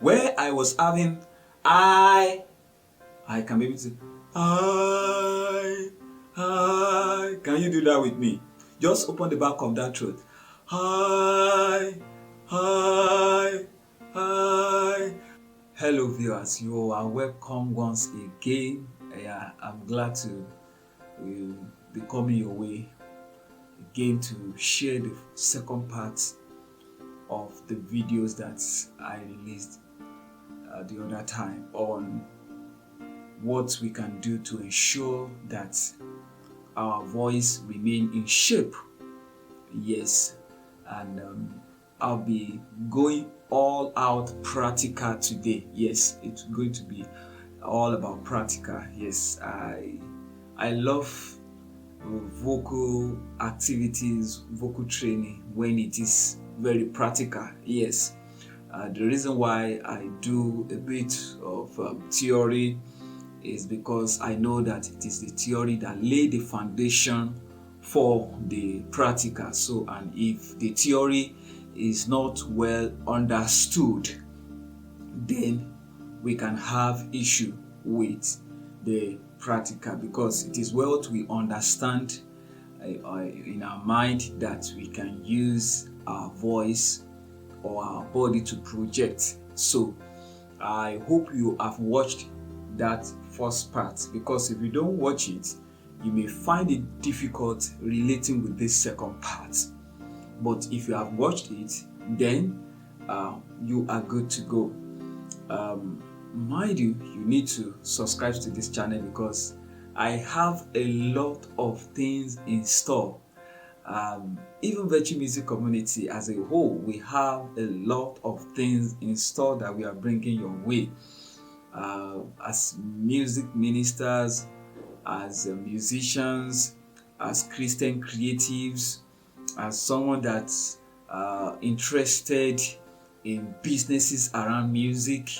Where I was having I can be able to I. Can you do that with me? Just open the back of that throat. I. Hello viewers, you are welcome once again. I'm glad to be coming your way again to share the second part of the videos that I released the other time on what we can do to ensure that our voice remain in shape. Yes, and I'll be going all out practical today. Yes, it's going to be all about practical. Yes, I love vocal activities, vocal training when it is very practical. Yes, the reason why I do a bit of theory is because I know that it is the theory that lay the foundation for the practical. So, and if the theory is not well understood, then we can have issue with the practical, because it is well we understand in our mind that we can use our voice or our body to project. So I hope you have watched that first part, because if you don't watch it, you may find it difficult relating with this second part. But if you have watched it, then you are good to go. Mind you, you need to subscribe to this channel because I have a lot of things in store. Even Virtue Music community as a whole, we have a lot of things in store that we are bringing your way. As music ministers, as musicians, as Christian creatives, as someone that's interested in businesses around music,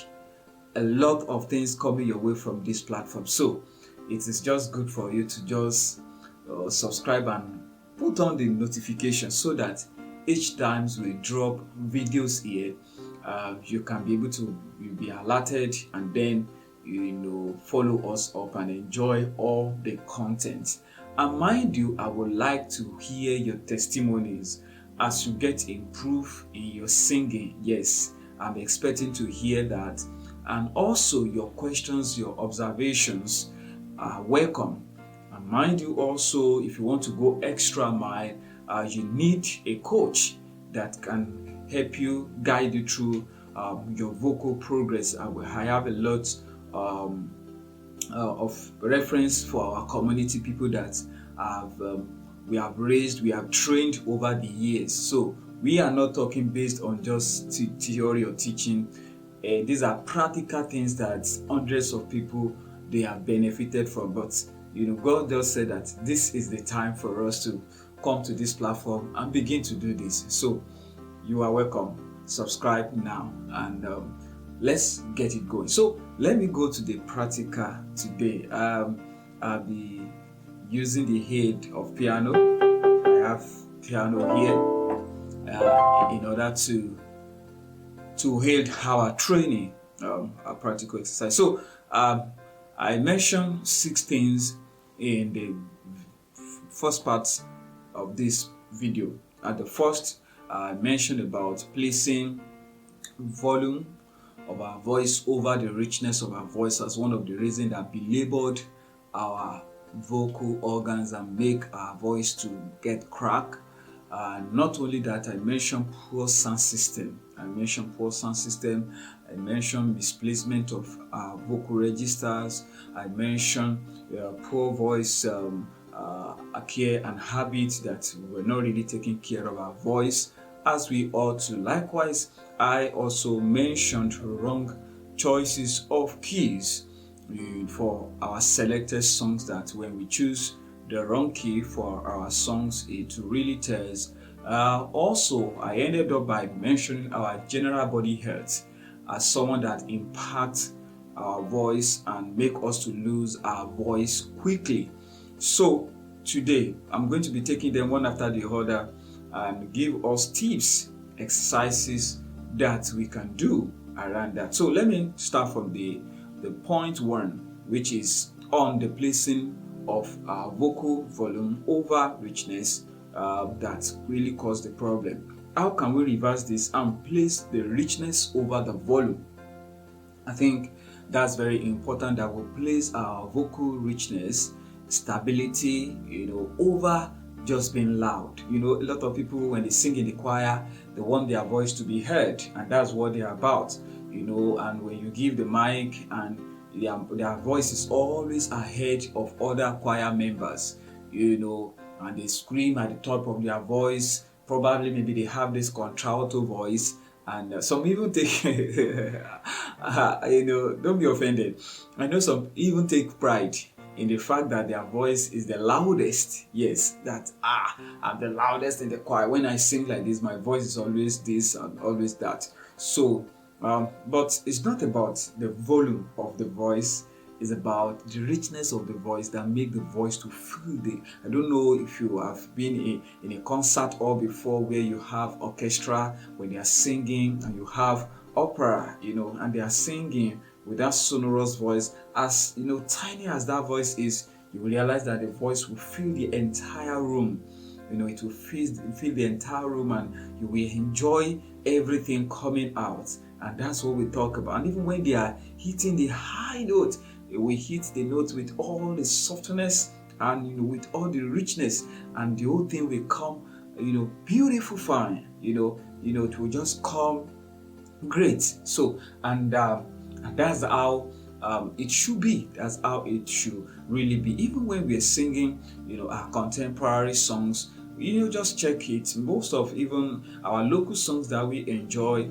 a lot of things coming your way from this platform. So it is just good for you to just subscribe and put on the notification so that each time we drop videos here, you can be able to be alerted and then follow us up and enjoy all the content. And mind you, I would like to hear your testimonies as you get improved in your singing. Yes, I'm expecting to hear that. And also your questions, your observations are welcome. And mind you also, if you want to go extra mile, you need a coach that can help you, guide you through your vocal progress. I have a lot of reference for our community, people that we have raised, we have trained over the years. So we are not talking based on just theory or teaching. These are practical things that hundreds of people they have benefited from. But God just said that this is the time for us to come to this platform and begin to do this. So you are welcome. Subscribe now and let's get it going. So let me go to the practical today. I'll be using the head of piano. I have piano here in order to aid our training, our practical exercise. So I mentioned 6 things in the first part of this video. At the first, I mentioned about placing volume of our voice over the richness of our voice as one of the reasons that belabored our vocal organs and make our voice to get crack. Not only that, I mentioned poor sound system. I mentioned misplacement of vocal registers. I mentioned poor voice care and habits that we're not really taking care of our voice as we ought to. Likewise, I also mentioned wrong choices of keys for our selected songs, that when we choose the wrong key for our songs, it really tells. Also, I ended up by mentioning our general body health as someone that impacts our voice and make us to lose our voice quickly. So today, I'm going to be taking them one after the other and give us tips, exercises that we can do around that. So let me start from the point one, which is on the placing of vocal volume over richness that really caused the problem. How can we reverse this and place the richness over the volume? I think that's very important, that we place our vocal richness, stability, over just being loud. A lot of people, when they sing in the choir, they want their voice to be heard, and that's what they're about. And when you give the mic, and their voice is always ahead of other choir members, and they scream at the top of their voice. Probably maybe they have this contralto voice, and some even take don't be offended. I know some even take pride in the fact that their voice is the loudest. Yes, that I'm the loudest in the choir. When I sing like this, my voice is always this and always that. So but it's not about the volume of the voice. It's about the richness of the voice that make the voice to feel the. I don't know if you have been in a concert hall before, where you have orchestra when they are singing, and you have opera, and they are singing with that sonorous voice. As tiny as that voice is, you will realize that the voice will fill the entire room. It will fill the entire room, and you will enjoy everything coming out. And that's what we talk about. And even when they are hitting the high note, we hit the notes with all the softness and with all the richness, and the whole thing will come beautiful, fine. It will just come great. So and that's how it should be. That's how it should really be. Even when we are singing our contemporary songs, just check it. Most of even our local songs that we enjoy,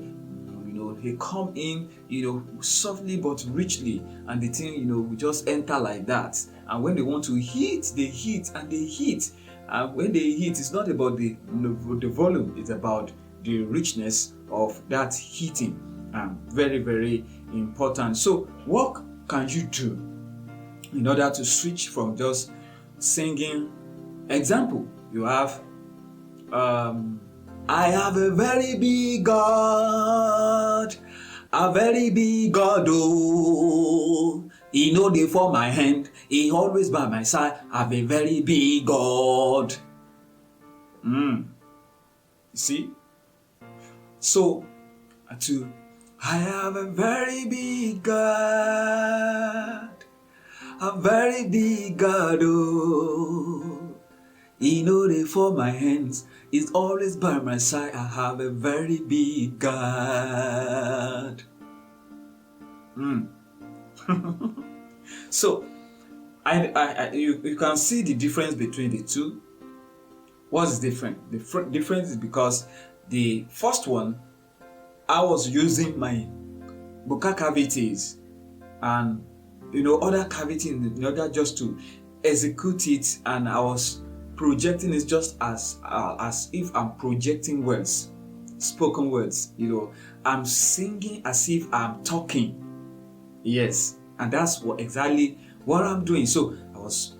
they come in, softly but richly, and the thing, we just enter like that. And when they want to hit, they hit and they hit. And when they hit, it's not about the volume; it's about the richness of that hitting. Very, very important. So, what can you do in order to switch from just singing? Example, you have I have a very big God, a very big God, oh. He know dey for my hand, he always by my side. I have a very big God. See? So, I have a very big God, a very big God, oh. He know dey for my hands, he's always by my side. I have a very big God. So, you can see the difference between the two. What's different? The difference is because the first one, I was using my buccal cavities and other cavities in order just to execute it, and I was projecting it just as if I'm projecting words, spoken words. I'm singing as if I'm talking. Yes, and that's exactly what I'm doing. So I was,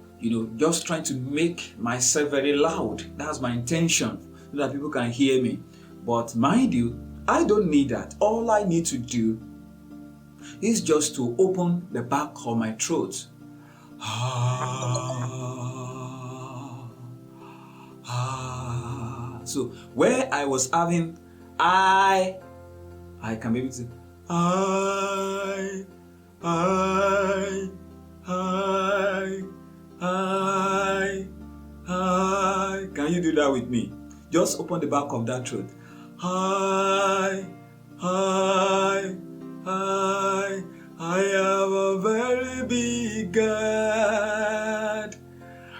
just trying to make myself very loud. That's my intention, so that people can hear me. But mind you, I don't need that. All I need to do is just to open the back of my throat. So where I was having I can maybe say Can you do that with me? Just open the back of that throat. I have a very big God,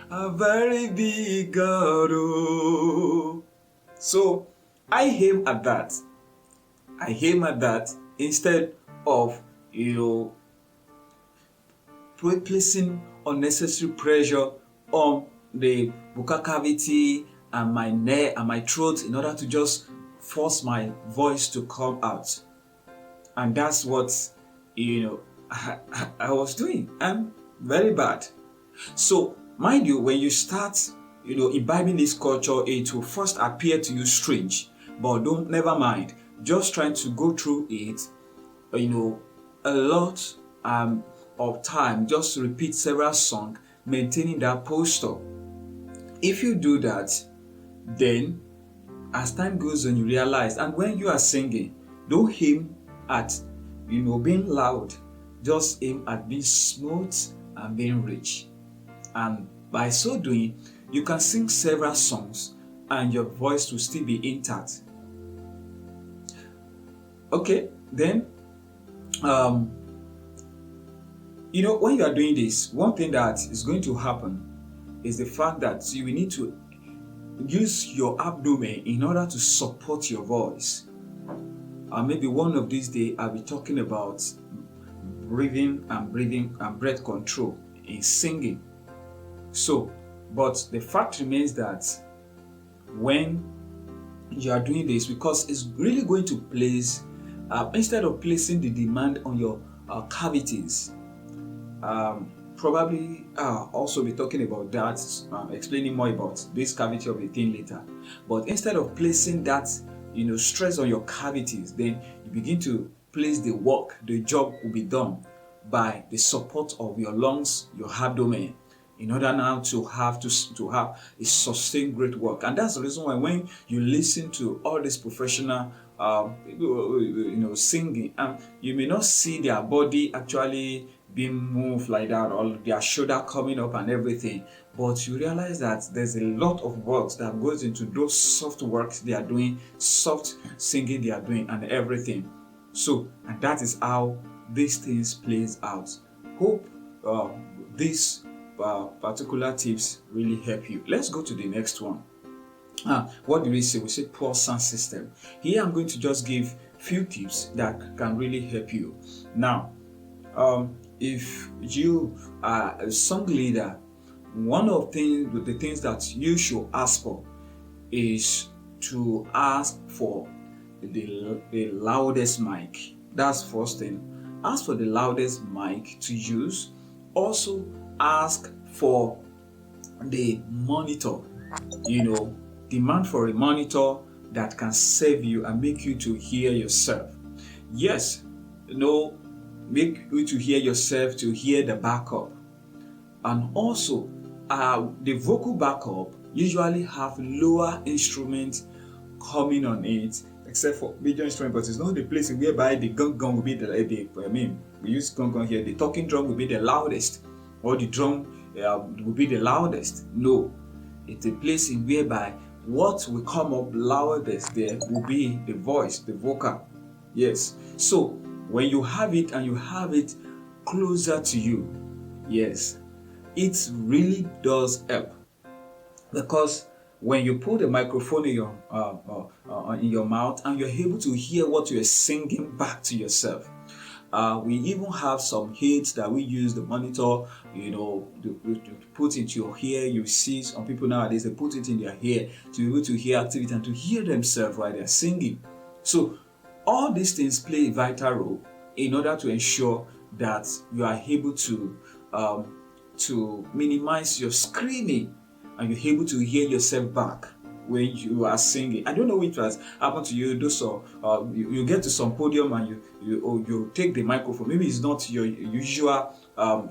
a very big God. Oh. So I aim at that. Instead of placing unnecessary pressure on the buccal cavity and my neck and my throat in order to just force my voice to come out. And that's what I was doing. I'm very bad. So mind you, when you start imbibing this culture, it will first appear to you strange, but never mind. Just trying to go through it, a lot of time just to repeat several songs, maintaining that posture. If you do that, then as time goes on, you realize, and when you are singing, don't aim at being loud, just aim at being smooth and being rich. And by so doing, you can sing several songs and your voice will still be intact. Okay, then when you are doing this, one thing that is going to happen is the fact that you will need to use your abdomen in order to support your voice. Maybe one of these days I'll be talking about breathing and breath control in singing. So, but the fact remains that when you are doing this, because it's really going to place, instead of placing the demand on your cavities, probably also be talking about that, explaining more about this cavity of a thing later. But instead of placing that stress on your cavities, then you begin to place the job will be done by the support of your lungs, your abdomen, in order now to have a sustained great work. And that's the reason why when you listen to all these professional singing, you may not see their body actually being moved like that, or their shoulder coming up and everything, but you realize that there's a lot of work that goes into those soft works they are doing, soft singing they are doing, and everything. So, and that is how these things plays out. Hope these particular tips really help you. Let's go to the next one. What do we say? We say poor sound system. Here I'm going to just give few tips that can really help you. Now, if you are a song leader, one of the things that you should ask for is to ask for the loudest mic. That's first thing. Ask for the loudest mic to use. Also ask for the monitor. Demand for a monitor that can save you and make you to hear yourself. Yes, make you to hear yourself, to hear the backup. And also, the vocal backup usually have lower instruments coming on it, except for major instrument, but it's not the place whereby the gong will be we use gong here, the talking drum will be the loudest, or the drum will be the loudest. No, it's a place in whereby what will come up loudest there will be the voice, the vocal. Yes. So when you have it and you have it closer to you, yes, it really does help. Because when you put the microphone in your mouth and you're able to hear what you're singing back to yourself. We even have some aids that we use, the monitor, to put into your ear. You see some people nowadays, they put it in their ear to be able to hear activity and to hear themselves while they're singing. So all these things play a vital role in order to ensure that you are able to minimize your screaming and you're able to hear yourself back when you are singing. I don't know which has happened to you. You get to some podium and you take the microphone. Maybe it's not your usual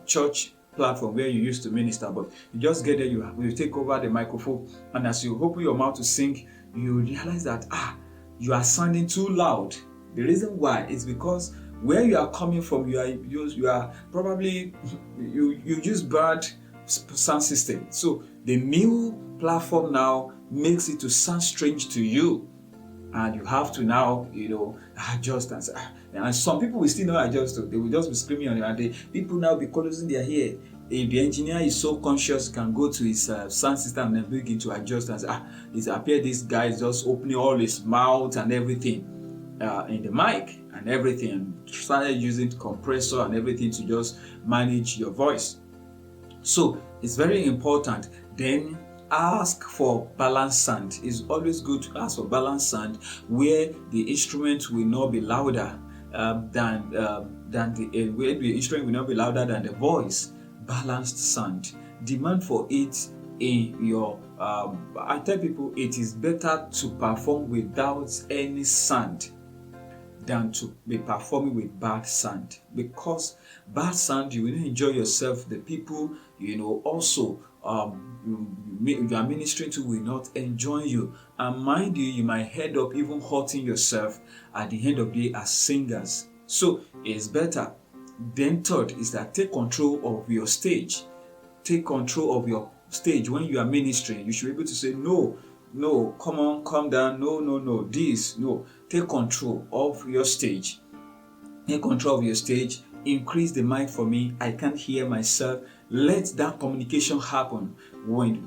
church platform where you used to minister, but you just get there, you take over the microphone, and as you open your mouth to sing, you realize that you are sounding too loud. The reason why is because where you are coming from, you are probably you use bad sound system. So the new platform now makes it to sound strange to you, and you have to now adjust and some people will still not adjust. They will just be screaming on you, and people now be closing their ear. If the engineer is so conscious, can go to his sound system and begin to adjust and say, it appears this guy is just opening all his mouth and everything in the mic and everything, and started using compressor and everything to just manage your voice. So it's very important. Then ask for balanced sound. It's always good to ask for balanced sound where the instrument will not be louder than the instrument will not be louder than the voice. Balanced sound. Demand for it in your. I tell people it is better to perform without any sound than to be performing with bad sound, because bad sound, you will not enjoy yourself. The people also you are ministering to will not enjoy you, and mind you, you might end up even hurting yourself at the end of the day as singers. So it's better. Then third is that take control of your stage. Take control of your stage. When you are ministering, you should be able to say no, come on, calm down, no, this, no. Take control of your stage. Take control of your stage. Increase the mic for me. I can't hear myself. Let that communication happen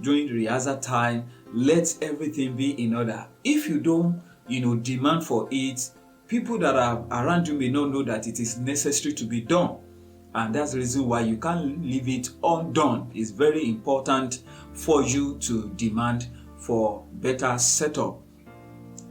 during rehearsal time. Let everything be in order. If you don't, demand for it, people that are around you may not know that it is necessary to be done. And that's the reason why you can't leave it undone. It's very important for you to demand for better setup.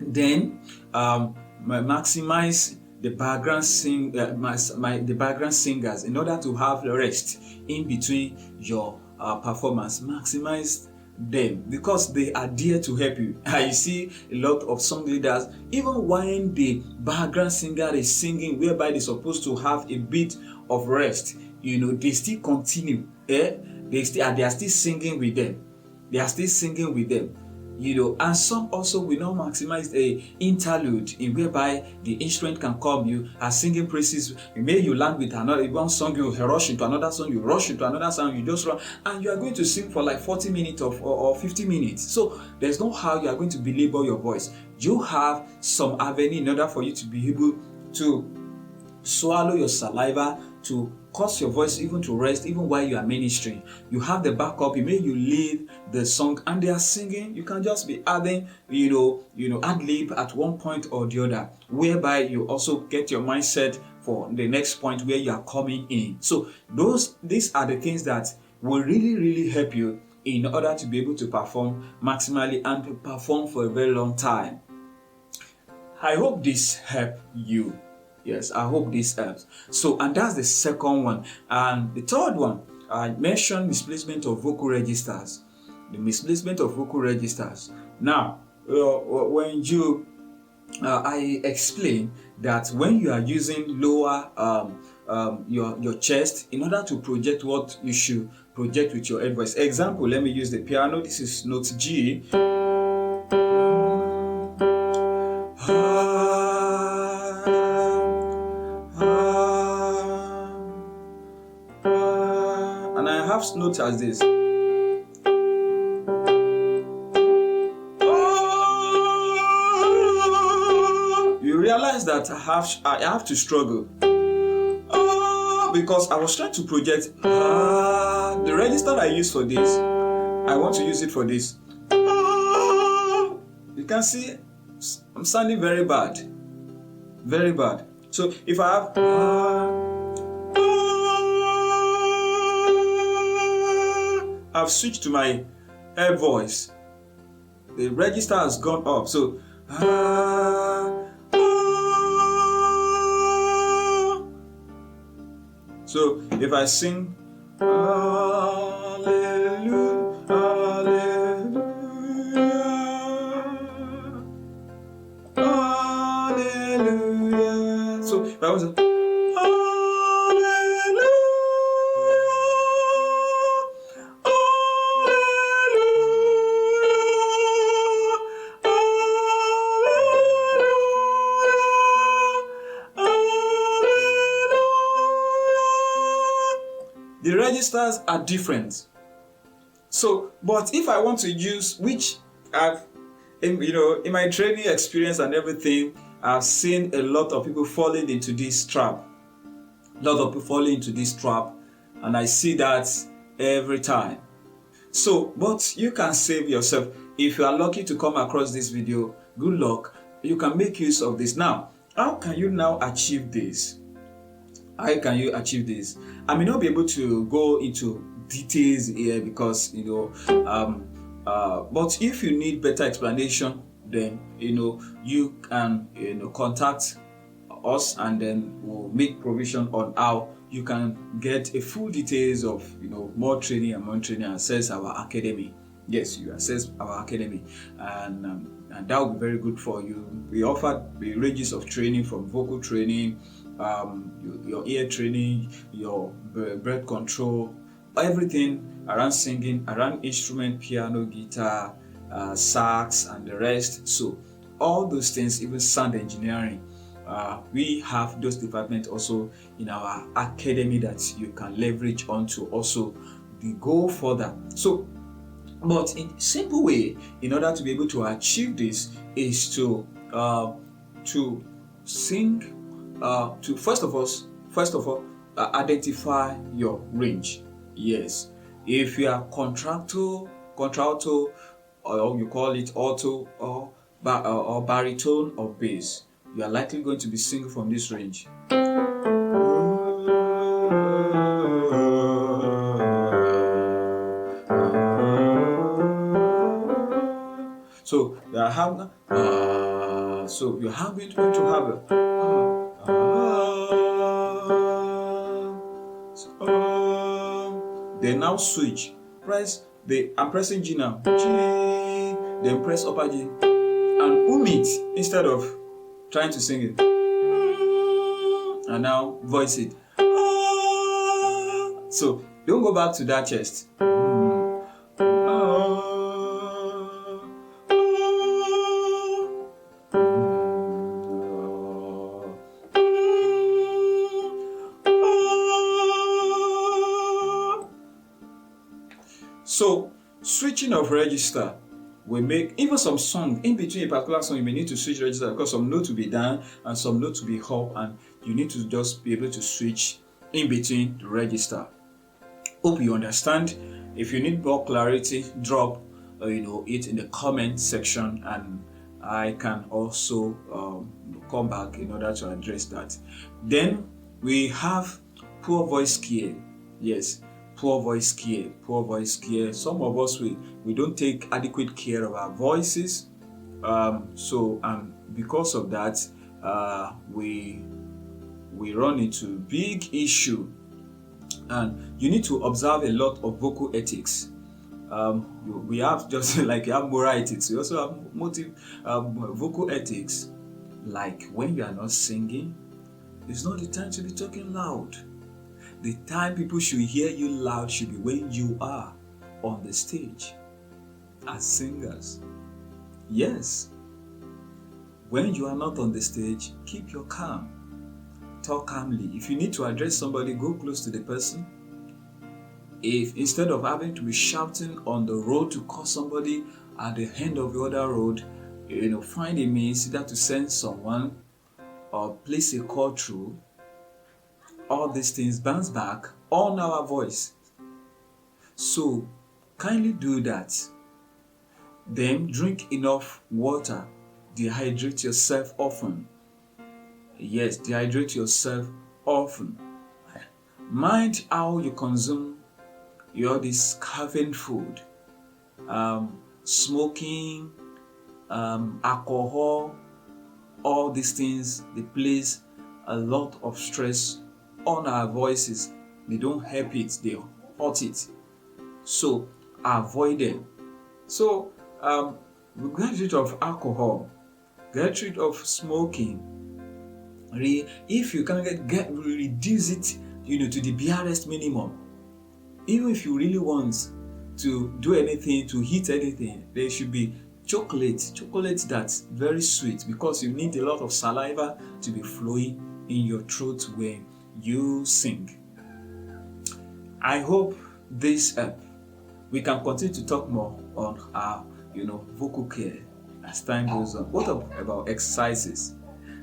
Then maximize the background the background singers in order to have rest in between your performance. Maximize them because they are there to help you. I see a lot of song leaders, even when the background singer is singing, whereby they're supposed to have a bit of rest, they still continue. They are still singing with them. And some also will not maximize a interlude in whereby the instrument can come. You are singing praises. Maybe you land with one song, you rush into another song, you rush into another song, you just run, and you are going to sing for like 40 minutes or 50 minutes. So there's no how you are going to belabor your voice. You have some avenue in order for you to be able to swallow your saliva, to cause your voice even to rest, even while you are ministering. You have the backup. You lead the song and they are singing. You can just be adding, ad lib at one point or the other, whereby you also get your mindset for the next point where you are coming in. So these are the things that will really, really help you in order to be able to perform maximally and to perform for a very long time. I hope this helped you. Yes, I hope this helps. So, and that's the second one. And the third one, I mentioned misplacement of vocal registers. The misplacement of vocal registers. Now, when I explain that when you are using lower your chest in order to project what you should project with your head voice. Example, let me use the piano. This is note G. And I have notes as this. You realize that I have to struggle because I was trying to project the register I use for this. I want to use it for this. You can see I'm sounding very bad. Very bad. So if I have I've switched to my air voice. The register has gone up. So so if I sing Hallelujah, Hallelujah, Hallelujah. So if I was the registers are different. So, but if I want to use, which I've, in my training experience and everything, I've seen a lot of people falling into this trap. And I see that every time. So, but you can save yourself. If you are lucky to come across this video, good luck. You can make use of this. Now, how can you now achieve this? How can you achieve this? I may not be able to go into details here because but if you need better explanation, then you can contact us and then we'll make provision on how you can get a full details of more training and access our academy. Yes, you access our academy, and and that will be very good for you. We offer the ranges of training from vocal training, your ear training, your breath control, everything around singing, around instrument, piano, guitar, sax, and the rest. So all those things, even sound engineering, we have those departments also in our academy that you can leverage onto also go further. So, but in simple way, in order to be able to achieve this, is to sing, to first of all identify your range. Yes, if you are contralto, or you call it alto, or baritone or bass, you are likely going to be singing from this range. So you are having, so you're having to have then now switch. I'm pressing G now. G, then press upper G and it instead of trying to sing it. And now voice it. So don't go back to that chest. So switching of register will make even some song in between a particular song, you may need to switch register because some notes will be down and some notes will be up, and you need to just be able to switch in between the register. Hope you understand. If you need more clarity, drop it in the comment section, and I can also come back in order to address that. Then we have poor voice care. Yes, poor voice care. Some of us, we don't take adequate care of our voices, so because of that, we run into big issue. And you need to observe a lot of vocal ethics. We have just like you have moral ethics, we also have vocal ethics. Like when you are not singing, it's not the time to be talking loud. The time people should hear you loud should be when you are on the stage as singers. Yes. When you are not on the stage, keep your calm. Talk calmly. If you need to address somebody, go close to the person. If instead of having to be shouting on the road to call somebody at the end of the other road, find a means either to send someone or place a call through. All these things bounce back on our voice. So kindly do that. Then drink enough water. Dehydrate yourself often. Yes, dehydrate yourself often. Mind how you consume this caffeine food, smoking, alcohol, all these things, they place a lot of stress on our voices. They don't help it, they hurt it. So avoid them. So get rid of alcohol, get rid of smoking. If you can reduce it, to the barest minimum. Even if you really want to do anything, to eat anything, there should be chocolate that's very sweet, because you need a lot of saliva to be flowing in your throat when you sing. I hope this we can continue to talk more on our vocal care as time goes on. What about exercises?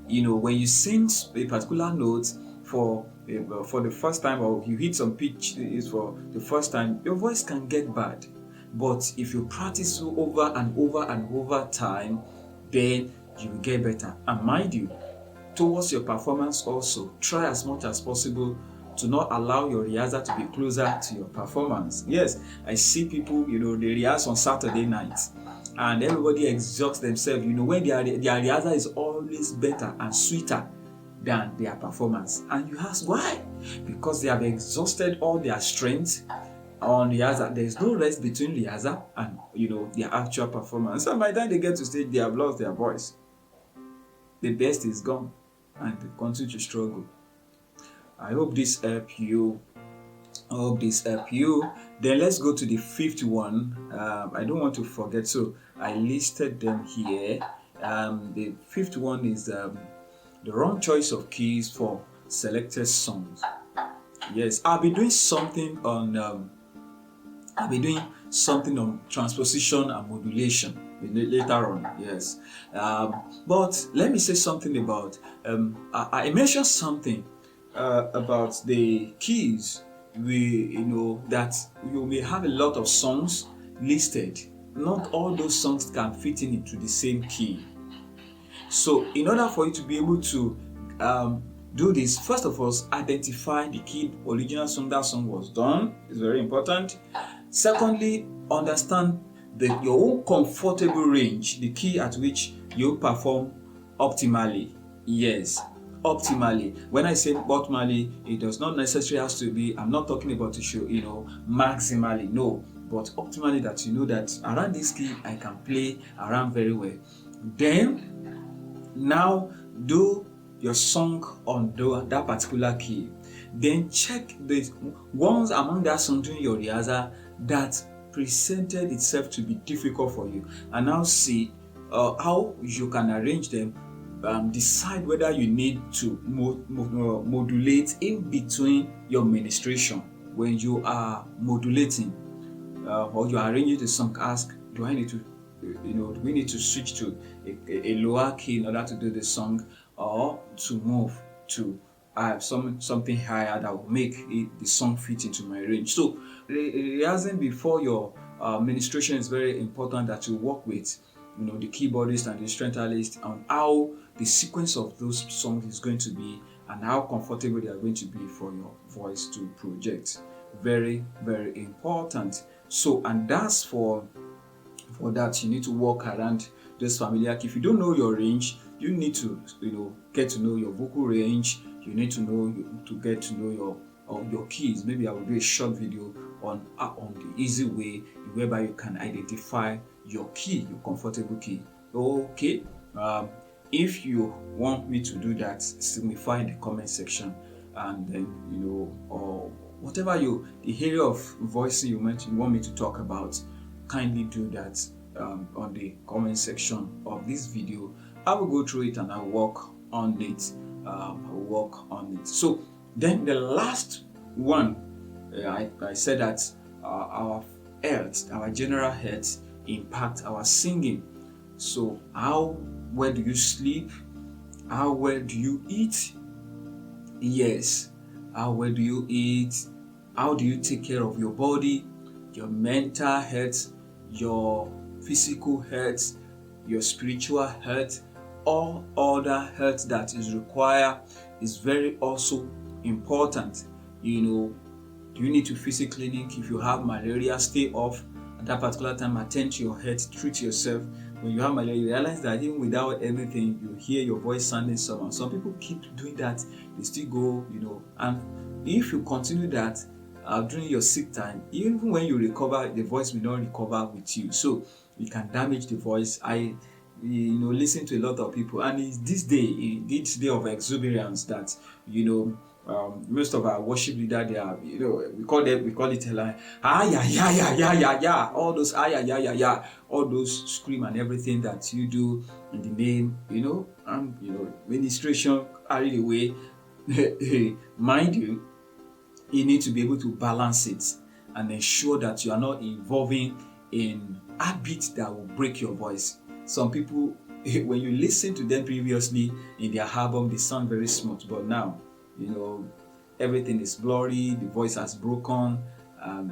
When you sing a particular note for the first time, or you hit some pitch is for the first time, your voice can get bad. But if you practice over and over time, then you will get better. And mind you, towards your performance also, try as much as possible to not allow your rehearsal to be closer to your performance. Yes, I see people, they rehearse on Saturday nights, and everybody exhausts themselves. When their rehearsal is always better and sweeter than their performance. And you ask why? Because they have exhausted all their strength on rehearsal. There's no rest between rehearsal and their actual performance. And by the time they get to stage, they have lost their voice. The best is gone, and they continue to struggle. I hope this helped you. Then let's go to the fifth one. I don't want to forget, so I listed them here. The fifth one is the wrong choice of keys for selected songs. Yes, I'll be doing something on transposition and modulation later on. Yes, but let me say something about. I mentioned something about the keys. That you may have a lot of songs listed. Not all those songs can fit into the same key. So in order for you to be able to do this, first of all, identify the key original song that song was done. It's very important. Secondly, understand your own comfortable range, the key at which you perform optimally. Yes, optimally. When I say optimally, it does not necessarily have to be, I'm not talking about to show, maximally, no, but optimally, that you know that around this key I can play around very well. Then now do your song on that particular key. Then check the ones among that song during your rehearsal that presented itself to be difficult for you, and now see how you can arrange them. Decide whether you need to modulate in between your ministration. When you are modulating or you are arranging the song, ask, do I need to do we need to switch to a lower key in order to do the song, or to move to something higher that will make the song fit into my range? So rehearsing before your ministration is very important, that you work with the keyboardist and the instrumentalist on how the sequence of those songs is going to be and how comfortable they are going to be for your voice to project. Very, very important. So, and that's for that you need to work around this familiar key. If you don't know your range, you need to get to know your vocal range. You need to get to know your keys. Maybe I will do a short video on the easy way whereby you can identify your key, your comfortable key. Okay. If you want me to do that, signify in the comment section, and then or whatever the area of voicing you want me to talk about, kindly do that on the comment section of this video. I will go through it and I'll work on it. So then the last one, I said that our health, our general health, impact our singing. So how well do you sleep? How well do you eat? Yes, how well do you eat? How do you take care of your body, your mental health, your physical health, your spiritual health, all other health that is required is very also important. Do you need to visit clinic? If you have malaria, stay off at that particular time, attend to your health, treat yourself. When you have malaria, you realize that even without anything, you hear your voice sounding somehow. Some people keep doing that, they still go, and if you continue that during your sick time, even when you recover, the voice will not recover with you. So you can damage the voice. I listen to a lot of people, and it's this day of exuberance that most of our worship leader, they are we call it like yeah, all those yeah, all those scream and everything that you do in the name and ministration carried away. Mind you need to be able to balance it and ensure that you are not involving in habits that will break your voice. Some people, when you listen to them previously in their album, they sound very smooth, but now everything is blurry, the voice has broken, and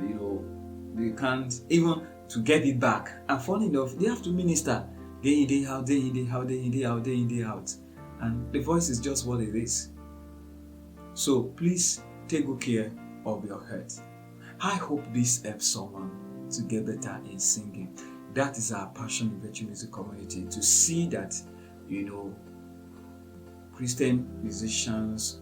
they can't even to get it back. And funny enough, they have to minister day in, day out, day in, day out, day in, day out, day in, day out, and the voice is just what it is. So please take good care of your health. I hope this helps someone to get better in singing. That is our passion in Virtue Music Community, to see that Christian musicians,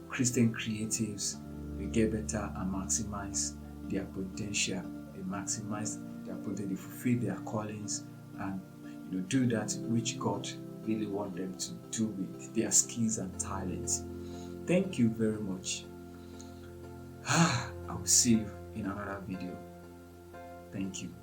Christian creatives will get better and maximize their potential, they maximize their potential, they fulfill their callings, and do that which God really want them to do with their skills and talents. Thank you very much. I will see you in another video. Thank you.